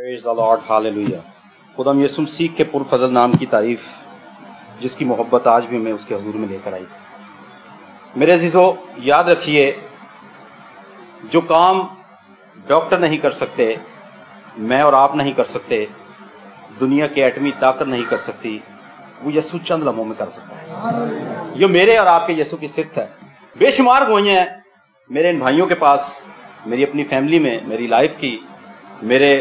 Praise the Lord, hallelujah. खुदा यीशु मसीह के पुरफजल नाम की तारीफ, जिसकी मोहब्बत आज भी हमें उसके हुजूर में लेकर आई। मेरे अजीजों, याद रखिए, जो काम डॉक्टर नहीं कर सकते, मैं और आप नहीं कर सकते, दुनिया की एटमी ताकत नहीं कर सकती, वो यीशु चंद लम्हों में कर सकता है। ये मेरे और आपके यीशु की सिफत है। बेशुमार गवाहियां हैं मेरे इन भाइयों के पास, मेरी अपनी फैमिली में, मेरी लाइफ की, मेरे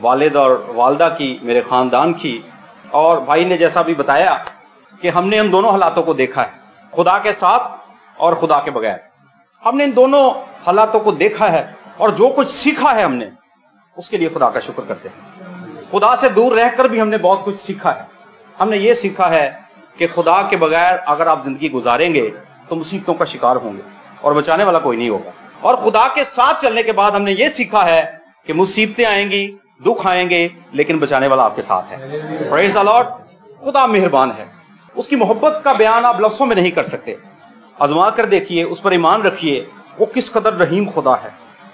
वालिद और वालदा की, मेरे खानदान की। और भाई ने जैसा भी बताया कि हमने इन दोनों हालातों को देखा है, खुदा के साथ और खुदा के बगैर। हमने इन दोनों हालातों को देखा है और जो कुछ सीखा है हमने, उसके लिए खुदा का शुक्र करते हैं। खुदा से दूर रहकर भी हमने बहुत कुछ सीखा है। हमने ये सीखा है कि खुदा के बगैर अगर आप जिंदगी गुजारेंगे तो मुसीबतों का शिकार होंगे और बचाने वाला कोई नहीं होगा। और खुदा के साथ चलने के बाद हमने ये सीखा है कि मुसीबतें आएंगी, दुख आएंगे, लेकिन बचाने वाला आपके साथ है। Praise the Lord. खुदा मेहरबान है, उसकी मोहब्बत का बयान आप लफ्ज़ों में नहीं कर सकते। आजमा कर देखिए, उस पर ईमान रखिए, वो किस कदर रहीम खुदा है।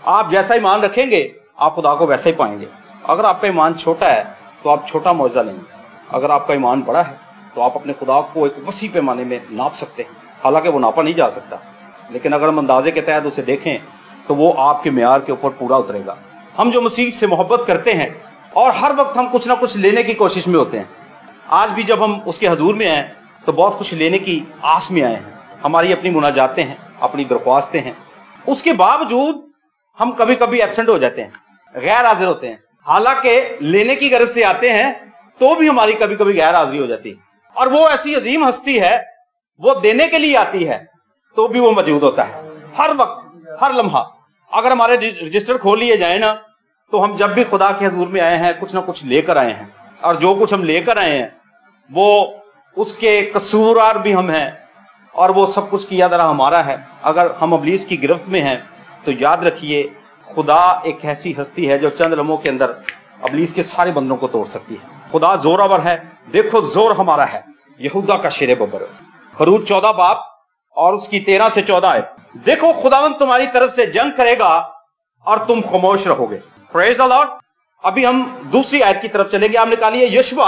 आप जैसा ईमान रखेंगे आप खुदा को वैसा ही पाएंगे। अगर आपका ईमान छोटा है तो आप छोटा मौजा लेंगे, अगर आपका ईमान बड़ा है तो आप अपने खुदा को एक वसी पैमाने में नाप सकते हैं। हालांकि वो नापा नहीं जा सकता, लेकिन अगर हम अंदाजे के तहत उसे देखें तो वो आपके मेयार के ऊपर पूरा उतरेगा। हम जो मसीह से मोहब्बत करते हैं और हर वक्त हम कुछ ना कुछ लेने की कोशिश में होते हैं, आज भी जब हम उसके हजूर में आए तो बहुत कुछ लेने की आस में आए हैं। हमारी अपनी मुनाजातें हैं, अपनी दरख्वास्तें हैं, उसके बावजूद हम कभी कभी एब्सेंट हो जाते हैं, गैर हाजिर होते हैं। हालांकि लेने की गरज से आते हैं तो भी हमारी कभी कभी गैर हाजिरी हो जाती है। और वो ऐसी अजीम हस्ती है, वो देने के लिए आती है तो भी वो मौजूद होता है हर वक्त, हर लम्हा। अगर हमारे रजिस्टर खोल लिए जाए ना, तो हम जब भी खुदा के हजूर में आए हैं कुछ ना कुछ लेकर आए हैं, और जो कुछ हम लेकर आए हैं वो उसके कसूरवार भी हम हैं, और वो सब कुछ किया दरा हमारा है। अगर हम इब्लीस की गिरफ्त में हैं तो याद रखिए, खुदा एक ऐसी हस्ती है जो चंद लम्हों के अंदर इब्लीस के सारे बंदरों को तोड़ सकती है। खुदा जोरावर है, देखो जोर हमारा है। यहूदा का शेर बबर, खरूज 14 बाब और उसकी 13 से 14 आयत। देखो खुदावंद तुम्हारी तरफ से जंग करेगा और तुम खामोश रहोगे। Praise the Lord. अभी हम दूसरी आयत की तरफ चलेंगे। आप निकालिए यशवा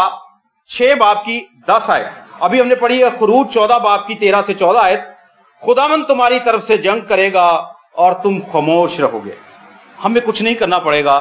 6 बाब की 10 आयत। अभी हमने पढ़ी है खरूज 14 बाब की 13 से 14 आयत। खुदावंद तुम्हारी तरफ से जंग करेगा और तुम खामोश रहोगे। हमें कुछ नहीं करना पड़ेगा,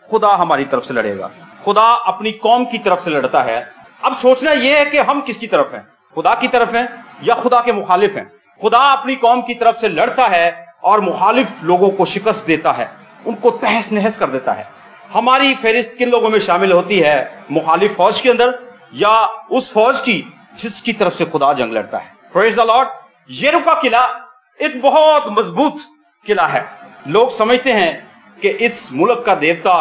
खुदा हमारी तरफ से लड़ेगा। खुदा अपनी कौम की तरफ से लड़ता है। अब सोचना यह है कि हम किसकी तरफ हैं, खुदा की तरफ हैं या खुदा के मुखालिफ हैं। खुदा अपनी कौम की तरफ से लड़ता है और मुखालिफ लोगों को शिकस्त देता है, उनको तहस नहस कर देता है। हमारी फहरिस्त किन लोगों में शामिल होती है, मुखालिफ फौज के अंदर या उस फौज की जिसकी तरफ से खुदा जंग लड़ता है। Praise the Lord. यरीहो का किला एक बहुत मजबूत किला है। लोग समझते हैं कि इस मुल्क का देवता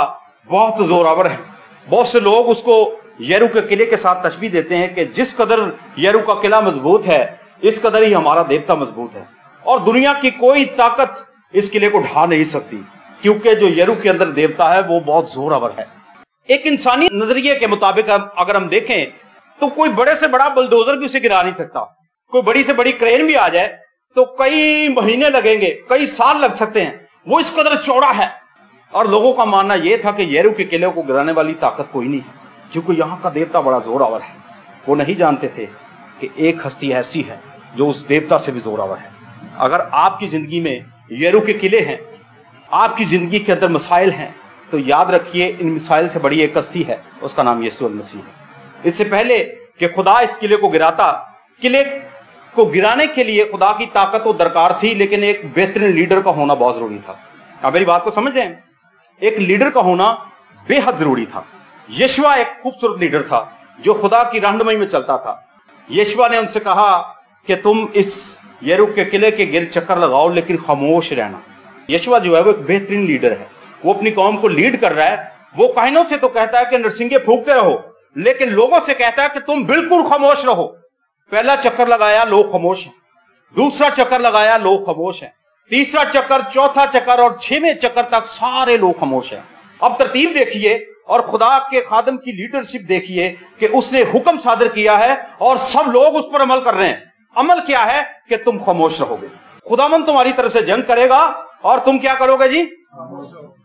बहुत जोरावर है। बहुत से लोग उसको यरीहो के किले के साथ तशबीह देते हैं कि जिस कदर यरीहो का किला मजबूत है, इस कदर ही हमारा देवता मजबूत है, और दुनिया की कोई ताकत इस किले को ढा नहीं सकती, क्योंकि जो यरीहो के अंदर देवता है वो बहुत जोरावर है। एक इंसानी नजरिए के मुताबिक अगर हम देखें तो कोई बड़े से बड़ा बुलडोजर भी उसे गिरा नहीं सकता। कोई बड़ी से बड़ी क्रेन भी आ जाए तो कई महीने लगेंगे, कई साल लग सकते हैं, वो इस कदर चौड़ा है। और लोगों का मानना यह था कि यरीहो के किले को गिराने वाली ताकत कोई नहीं है, क्योंकि यहां का देवता बड़ा जोरावर है। वो नहीं जानते थे कि एक हस्ती ऐसी है जो उस देवता से भी जोरावर है। अगर आपकी जिंदगी में यरीहो के किले हैं, आपकी जिंदगी के अंदर मसाइल हैं, तो याद रखिए इन मसाइल से बड़ी एक हस्ती है, उसका नाम यीशु मसीह है। इससे पहले कि खुदा इस किले को गिराता, किले को गिराने के लिए खुदा की ताकत तो दरकार थी, लेकिन एक बेहतरीन लीडर का होना बहुत जरूरी था। आप मेरी बात को समझ रहे हैं? एक लीडर का होना बेहद जरूरी था। यशवा एक खूबसूरत लीडर था जो खुदा की रहनुमाई में चलता था। यशवा ने उनसे कहा कि तुम इस यरीहो के किले के गिर्द चक्कर लगाओ, लेकिन खामोश रहना। यशवा जो है वो एक बेहतरीन लीडर है, वो अपनी कौम को लीड कर रहा है। वो काहिनों से तो कहता है कि नरसिंगे फूंकते रहो, लेकिन लोगों से कहता है कि तुम बिल्कुल खामोश रहो। पहला चक्कर लगाया, लोग खामोश हैं। दूसरा चक्कर लगाया, लोग खामोश हैं। तीसरा चक्कर, चौथा चक्कर और 6वें चक्कर तक सारे लोग खामोश हैं। अब तरतीब देखिए और खुदा के खादम की लीडरशिप देखिए कि उसने हुक्म सादर किया है और सब लोग उस पर अमल कर रहे हैं। अमल क्या है कि तुम खामोश रहोगे। खुदावंद तुम्हारी तरफ से जंग करेगा और तुम क्या करोगे जी?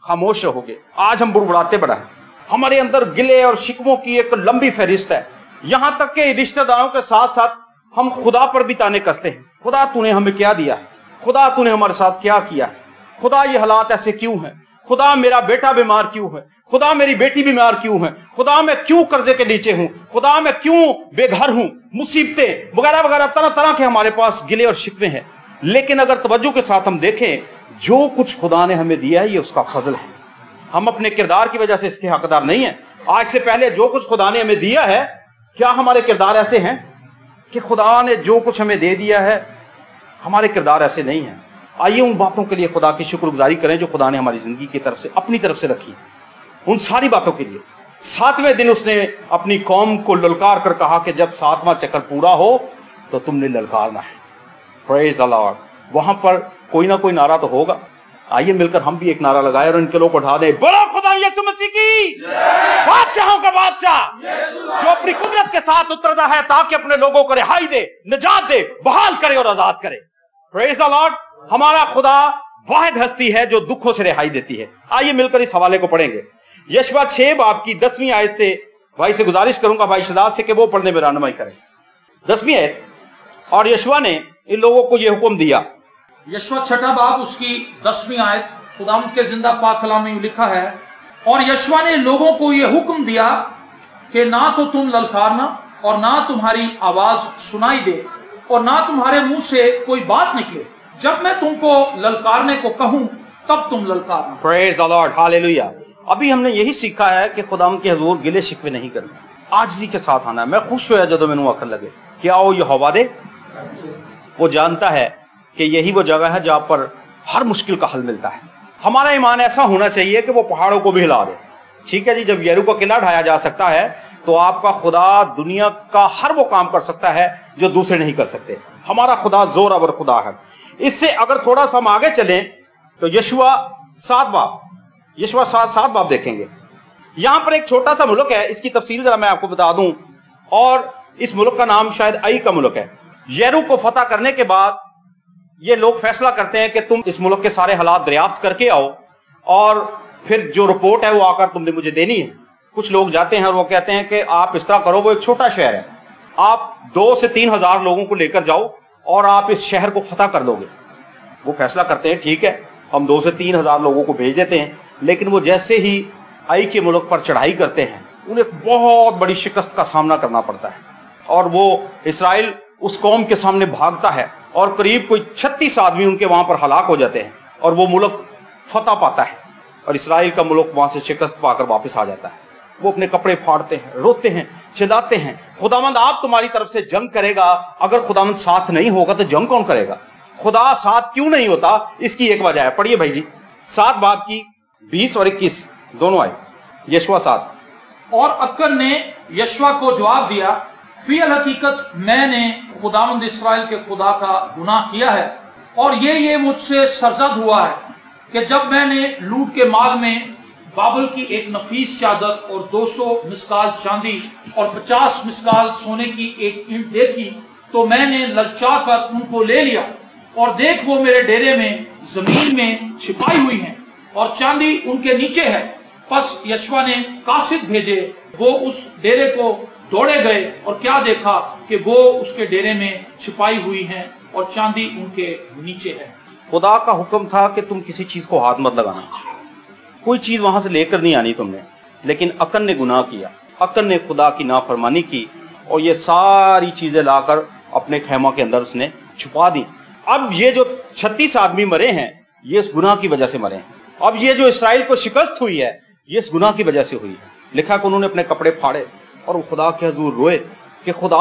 खामोश रहोगे। आज हम बुड़बुड़ाते बड़ा है, हमारे अंदर गिले और शिकवों की एक लंबी फहरिस्त है। यहां तक कि रिश्तेदारों के साथ साथ हम खुदा पर भी ताने कसते हैं। खुदा तूने हमें क्या दिया है, खुदा तूने हमारे साथ क्या किया है, खुदा ये हालात ऐसे क्यों हैं, खुदा मेरा बेटा बीमार क्यों है, खुदा मेरी बेटी बीमार क्यों है, खुदा मैं क्यों कर्जे के नीचे हूं, खुदा मैं क्यों बेघर हूं, मुसीबतें वगैरह वगैरह तरह तरह के हमारे पास गिले और शिकवे हैं। लेकिन अगर तवज्जो के साथ हम देखें, जो कुछ खुदा ने हमें दिया है ये उसका फजल है। हम अपने किरदार की वजह से इसके हकदार नहीं है। आज से पहले जो कुछ खुदा ने हमें दिया है, क्या हमारे किरदार ऐसे हैं कि खुदा ने जो कुछ हमें दे दिया है हमारे किरदार ऐसे नहीं हैं। आइए उन बातों के लिए खुदा की शुक्रगुजारी करें जो खुदा ने हमारी जिंदगी की तरफ से अपनी तरफ से रखी। उन सारी बातों के लिए 7वें दिन उसने अपनी कौम को ललकार कर कहा कि जब 7वां चक्कर पूरा हो तो तुमने ललकारना है। Praise the Lord. वहां पर कोई ना कोई नारा तो होगा। आइए मिलकर हम भी एक नारा लगाए और इनके लोग उठा दें, बोलो खुदा यीशु मसीह की, बादशाहों का बादशाह जो अपनी कुदरत के साथ उतरता है ताकि अपने लोगों को रिहाई दे, निजात दे, बहाल करे और आजाद करे। Praise the Lord. हमारा खुदा वाहिद हस्ती है जो दुखों से रिहाई देती है। आइए मिलकर इस हवाले को पढ़ेंगे। यशवा 6 बाब की 10वीं आयत से भाई से गुजारिश करूंगा, भाई शदाद से, कि वो पढ़ने में रहनुमाई करें। 10वीं आयत। और यशवा ने इन लोगों को यह हुक्म दिया। यशवा 6 बाब उसकी 10वीं आयत, खुदावंद के जिंदा पाक कलाम में लिखा है, और यशवा ने लोगों को यह हुक्म दिया कि ना तो तुम ललकारना और ना तुम्हारी आवाज सुनाई दे और ना तुम्हारे मुंह से कोई बात निकले। जब मैं तुमको ललकारने को कहूं तब तुम ललकारना। Praise the lord, hallelujah. अभी हमने यही सीखा है कि खुदावंद के हुजूर गिले शिकवे नहीं करना, आजिज़ी के साथ आना है। मैं खुश होया जब मैनू आखन लगे क्या वो यहोवा दे। वो जानता है कि यही वो जगह है जहां पर हर मुश्किल का हल मिलता है। हमारा ईमान ऐसा होना चाहिए कि वो पहाड़ों को भी हिला दे। ठीक है जी, जब यरीको का किला ढाया जा सकता है तो आपका खुदा दुनिया का हर वो काम कर सकता है जो दूसरे नहीं कर सकते। हमारा खुदा जोरावर खुदा है। इससे अगर थोड़ा सा हम आगे चलें तो यशवा 7 बाब देखेंगे। यहां पर एक छोटा सा मुल्क है, इसकी तफसील जरा मैं आपको बता दूं, और इस मुल्क का नाम शायद आई का मुल्क है। यरीको को फतह करने के बाद ये लोग फैसला करते हैं कि तुम इस मुल्क के सारे हालात दरियाफ्त करके आओ और फिर जो रिपोर्ट है वो आकर तुमने मुझे देनी है। कुछ लोग जाते हैं और वो कहते हैं कि आप इस तरह करो, वो एक छोटा शहर है, आप 2 से 3 हजार लोगों को लेकर जाओ और आप इस शहर को फतह कर लोगे। वो फैसला करते हैं, ठीक है, हम 2 से 3 हजार लोगों को भेज देते हैं। लेकिन वो जैसे ही आई के मुल्क पर चढ़ाई करते हैं, उन्हें बहुत बड़ी शिकस्त का सामना करना पड़ता है और वो इसराइल उस कौम के सामने भागता है और करीब कोई 36 आदमी उनके वहां पर हलाक हो जाते हैं और वो मुल्क फतह पाता है और इसराइल का मुल्क वहां से शिकस्त पाकर वापस आ जाता है। वो अपने कपड़े फाड़ते हैं, रोते हैं, चिल्लाते हैं, खुदावंद आप तुम्हारी तरफ से जंग करेगा। अगर खुदावंद साथ नहीं होगा तो जंग कौन करेगा? खुदा साथ क्यों नहीं होता? इसकी एक वजह है। पढ़िए भाई जी 7 बाब की 20 और 21 दोनों आए। यशवा 7। और अक्कर ने यशवा को जवाब दिया, फिल हकीकत मैंने खुदावंद इसराइल के खुदा का गुनाह किया है और ये मुझसे सरजद हुआ है कि जब मैंने लूट के माल में बाबुल की एक नफीस चादर और 200 मिसकाल चांदी और 50 मिसकाल सोने की एक ईंट देखी तो मैंने ललचा कर उनको ले लिया और देख वो मेरे डेरे में जमीन में छिपाई हुई हैं और चांदी उनके नीचे है। बस यशवा ने कासिद भेजे, वो उस डेरे को दौड़े गए और क्या देखा कि वो उसके डेरे में छिपाई हुई हैं और चांदी उनके नीचे है। खुदा का हुक्म था कि तुम किसी चीज को हाथ मत लगाना, कोई चीज वहां से लेकर नहीं आनी तुमने। लेकिन अकन ने गुनाह किया, अकन ने खुदा की नाफरमानी की और ये सारी चीजें लाकर अपने खेमा के अंदर उसने छुपा दी। अब ये जो 36 आदमी मरे हैं ये इस गुनाह की वजह से मरे हैं। अब ये जो इसराइल को शिकस्त हुई है ये इस गुनाह की वजह से हुई है। लिखा कि उन्होंने अपने कपड़े फाड़े और वो खुदा के हुजूर रोए कि खुदा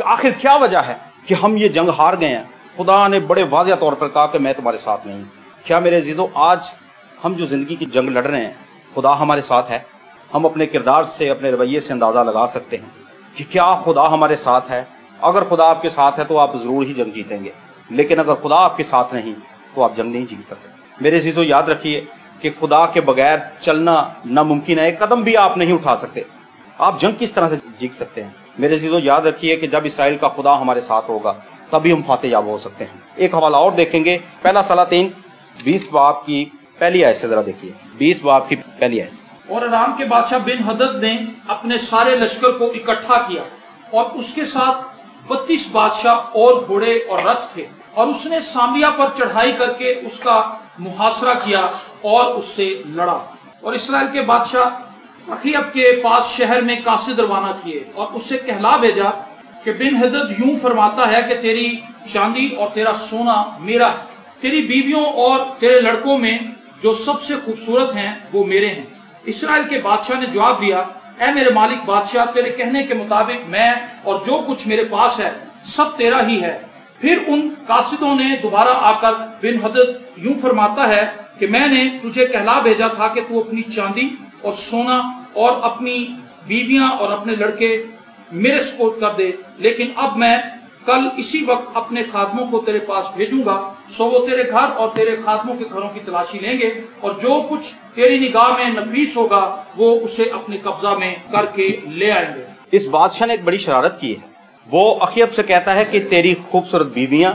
आखिर क्या वजह है कि हम ये जंग हार गए हैं। खुदा ने बड़े वाज़ेह तौर पर कहा कि मैं तुम्हारे साथ नहीं। क्या मेरे अजीजों, आज हम जो जिंदगी की जंग लड़ रहे हैं खुदा हमारे साथ है। हम अपने किरदार से, अपने रवैये से अंदाजा लगा सकते हैं कि क्या खुदा हमारे साथ है। अगर खुदा आपके साथ है तो आप जरूर ही जंग जीतेंगे, लेकिन अगर खुदा आपके साथ नहीं तो आप जंग नहीं जीत सकते। मेरे अजीजों याद रखिए कि खुदा के बगैर चलना नामुमकिन है। एक कदम भी आप नहीं उठा सकते। आप जंग किस तरह से जीत सकते हैं? मेरे अजीजों याद रखिए कि जब इसराइल का खुदा हमारे साथ होगा तभी हम फातेयाब हो सकते हैं। एक हवाला और देखेंगे, पहला सलातीन 20 बाब की पहली आयत से जरा देखिए। 20 बाब की पहली आयत। और अराम के बादशाह बिन हदद ने अपने सारे लश्कर को इकट्ठा किया और उसके साथ 32 बादशाह और घोड़े और रथ थे, और उसने सामरिया पर चढ़ाई करके उसका मुहासरा किया और उससे लड़ा। और इस्राएल के बादशाह अखीब के पास शहर में कासिद रवाना किए और उससे कहला भेजा कि बिन हदद यूं फरमाता है कि तेरी चांदी और तेरा सोना मेरा है, तेरी बीवियों और तेरे लड़कों में जो सबसे खूबसूरत हैं वो मेरे हैं। इस्राएल के बादशाह ने जवाब दिया, ऐ मेरे मालिक बादशाह, तेरे कहने के मुताबिक मैं और जो कुछ मेरे पास है सब तेरा ही है। फिर उन कासिदों ने दोबारा आकर बिन हदद यूं फरमाता है कि मैंने तुझे कहला भेजा था कि तू अपनी चांदी और सोना और अपनी बीवियां और अपने लड़के मेरे सपोर्ट कर दे, लेकिन अब मैं कल इसी वक्त अपने खादमों को तेरे पास भेजूंगा, सो वो तेरे घर और तेरे खादमों के घरों की तलाशी लेंगे और जो कुछ तेरी निगाह में नफीस होगा वो उसे अपने कब्जा में करके ले आएंगे। इस बादशाह ने एक बड़ी शरारत की है। वो अखीब से कहता है कि तेरी खूबसूरत बीवियां,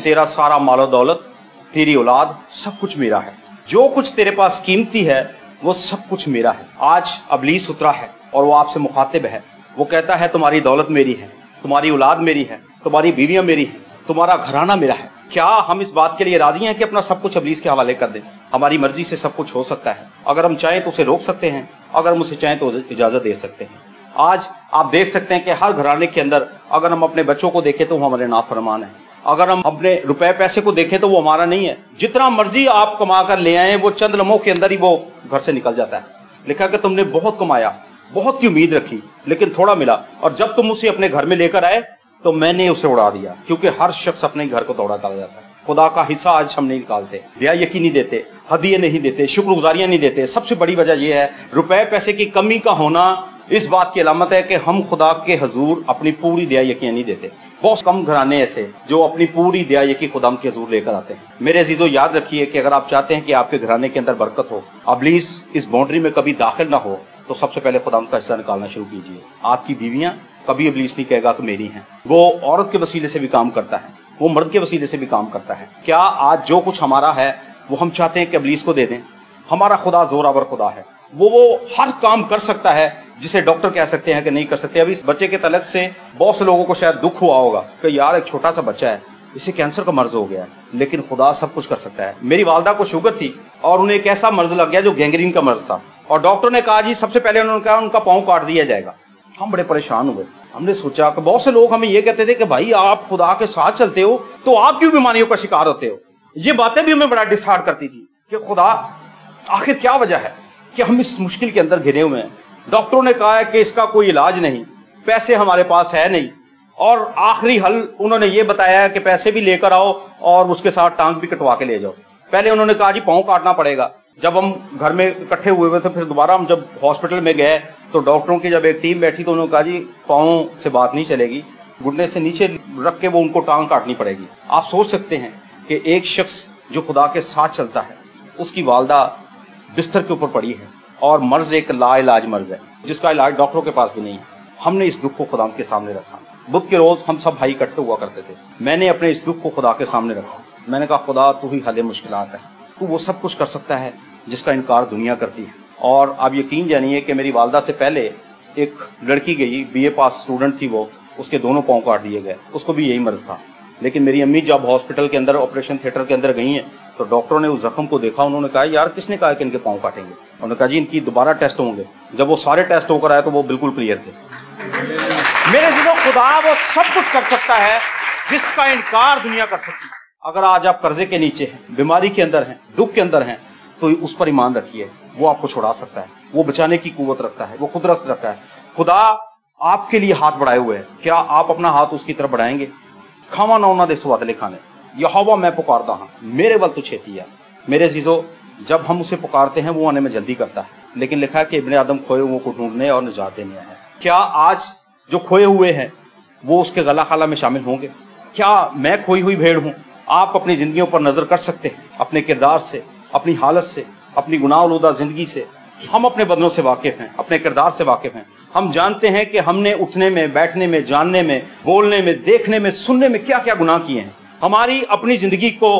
तेरा सारा मालो दौलत, तेरी औलाद, सब कुछ मेरा है। जो कुछ तेरे पास कीमती है वो सब कुछ मेरा है। आज अबलीस उतरा है और वो आपसे मुखातिब है। वो कहता है तुम्हारी दौलत मेरी है, तुम्हारी औलाद मेरी है, तुम्हारी बीवियां मेरी हैं, तुम्हारा घराना मेरा है। क्या हम इस बात के लिए राजी हैं कि अपना सब कुछ अबलीस के हवाले कर दें? हमारी मर्जी से सब कुछ हो सकता है। अगर हम चाहें तो उसे रोक सकते हैं, अगर हम उसे चाहें तो इजाजत दे सकते हैं। आज आप देख सकते हैं कि हर घराने के अंदर अगर हम अपने बच्चों को देखें तो वो हमारे नाफरमान है, अगर हम अपने रुपए पैसे को देखें तो वो हमारा नहीं है। जितना मर्जी आप कमा कर ले आए वो चंद लम्हों के अंदर ही वो घर से निकल जाता है। लिखा कि तुमने बहुत कमाया, बहुत की उम्मीद रखी, लेकिन थोड़ा मिला, और जब तुम उसे अपने घर में लेकर आए तो मैंने उसे उड़ा दिया। क्योंकि हर शख्स अपने घर को दौड़ा चला जाता है। खुदा का हिस्सा आज हम नहीं निकालते, दया यकीन नहीं देते, हदिये नहीं देते, शुक्रगुजारियां नहीं देते। सबसे बड़ी वजह यह है रुपए पैसे की कमी का होना इस बात की अलामत है कि हम खुदा के हजूर अपनी पूरी दया यकीन नहीं देते। बहुत कम घराने ऐसे जो अपनी पूरी दया यकीन खुदा के हजूर लेकर आते हैं। मेरे अजीजों, याद रखिए कि अगर आप चाहते हैं कि आपके घराने के अंदर बरकत हो, अबलीस इस बाउंड्री में कभी दाखिल ना हो, तो सबसे पहले खुदा का हिस्सा निकालना शुरू कीजिए। आपकी बीवियां कभी अबलीस नहीं कहेगा कि मेरी हैं। वो औरत के वसीले से भी काम करता है, वो मर्द के वसीले से भी काम करता है। क्या आज जो कुछ हमारा है वो हम चाहते हैं कि अबलीस को दे दें? हमारा खुदा जोरावर खुदा है, वो हर काम कर सकता है जिसे डॉक्टर कह सकते हैं कि नहीं कर सकते। अभी इस बच्चे के तलक से बहुत से लोगों को शायद दुख हुआ होगा कि यार एक छोटा सा बच्चा है, इसे कैंसर का मर्ज हो गया है, लेकिन खुदा सब कुछ कर सकता है। मेरी वालदा को शुगर थी और उन्हें एक ऐसा मर्ज लग गया जो गैंग्रीन का मर्ज था, और डॉक्टर ने कहा जी सबसे पहले उन्होंने कहा उनका पाँव काट दिया जाएगा। हम बड़े परेशान हुए। हमने सोचा कि बहुत से लोग हमें ये कहते थे कि भाई आप खुदा के साथ चलते हो तो आप क्यों बीमारियों का शिकार होते हो। ये बातें भी हमें बड़ा डिसहार्ट करती थी कि खुदा आखिर क्या वजह है कि हम इस मुश्किल के अंदर घिरे हुए हैं। डॉक्टरों ने कहा है कि इसका कोई इलाज नहीं, पैसे हमारे पास है नहीं, और आखिरी हल उन्होंने ये बताया है कि पैसे भी लेकर आओ और उसके साथ टांग भी कटवा के ले जाओ। पहले उन्होंने कहा जी पाँव काटना पड़ेगा। जब हम घर में इकट्ठे हुए हुए थे, फिर दोबारा हम जब हॉस्पिटल में गए तो डॉक्टरों की जब एक टीम बैठी तो उन्होंने कहा जी पाँव से बात नहीं चलेगी, घुटने से नीचे रख के वो उनको टांग काटनी पड़ेगी। आप सोच सकते हैं कि एक शख्स जो खुदा के साथ चलता है उसकी वालदा बिस्तर के ऊपर पड़ी है और मर्ज एक लाइलाज मर्ज है जिसका इलाज डॉक्टरों के पास भी नहीं है। हमने इस दुख को खुदा के सामने रखा। बुध के रोज हम सब भाई इकट्ठे हुआ करते थे। मैंने अपने इस दुख को खुदा के सामने रखा। मैंने कहा खुदा तू ही हल मुश्किलात है, तू वो सब कुछ कर सकता है जिसका इनकार दुनिया करती है। और आप यकीन जानिए कि मेरी वालदा से पहले एक लड़की गई, बीए पास स्टूडेंट थी वो, उसके दोनों पाँव काट दिए गए, उसको भी यही मर्ज था। लेकिन मेरी अम्मी जब हॉस्पिटल के अंदर ऑपरेशन थिएटर के अंदर गई हैं तो डॉक्टरों ने उस जख्म को देखा। उन्होंने कहा यार किसने कहा कि इनके पाँव काटेंगे? उन्होंने कहा जी इनकी दोबारा टेस्ट होंगे। जब वो सारे टेस्ट होकर आए तो वो बिल्कुल क्लियर थे। मेरे जीवो, खुदा वो सब कुछ कर सकता है जिसका इनकार दुनिया कर सकती है। अगर आज आप कर्जे के नीचे हैं, बीमारी के अंदर हैं, दुख के अंदर हैं, तो उस पर ईमान रखिए, वो आपको छुड़ा सकता है, वो बचाने की कुव्वत रखता है, वो कुदरत रखता है। खुदा आपके लिए हाथ बढ़ाए हुए है, क्या आप अपना हाथ उसकी तरफ बढ़ाएंगे? खावा ना उन्होंने स्वादले खाने, यहोवा मैं पुकारता हूं, मेरे वल तो छेती है। मेरे अजीजों, जब हम उसे पुकारते हैं वो आने में जल्दी करता है, लेकिन लिखा है कि इब्ने आदम खोए हुए को ढूंढने और निजात देने आया है। क्या आज जो खोए हुए हैं वो उसके गला खाला में शामिल होंगे? क्या मैं खोई हुई भेड़ हूं? आप अपनी जिंदगियों पर नजर कर सकते हैं, अपने किरदार से, अपनी हालत से, अपनी गुनाह आलूदा जिंदगी से। हम अपने बदलों से वाकिफ हैं, अपने किरदार से वाकिफ हैं। हम जानते हैं कि हमने उठने में, बैठने में, जानने में, बोलने में, देखने में, सुनने में क्या क्या गुनाह किए हैं। हमारी अपनी जिंदगी को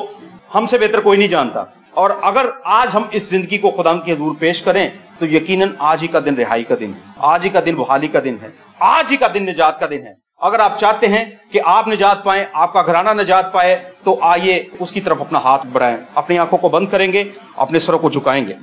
हमसे बेहतर कोई नहीं जानता। और अगर आज हम इस जिंदगी को खुदा के हजूर पेश करें تو یقیناً آج ہی کا دن رہائی کا دن ہے، آج ہی کا دن بحالی کا دن ہے، آج ہی کا دن نجات کا دن ہے۔ اگر آپ چاہتے ہیں کہ آپ نجات پائیں، آپ کا گھرانہ نجات پائے، تو آئیے اس کی طرف اپنا ہاتھ بڑھائیں، اپنی آنکھوں کو بند کریں گے، اپنے سروں کو جھکائیں گے۔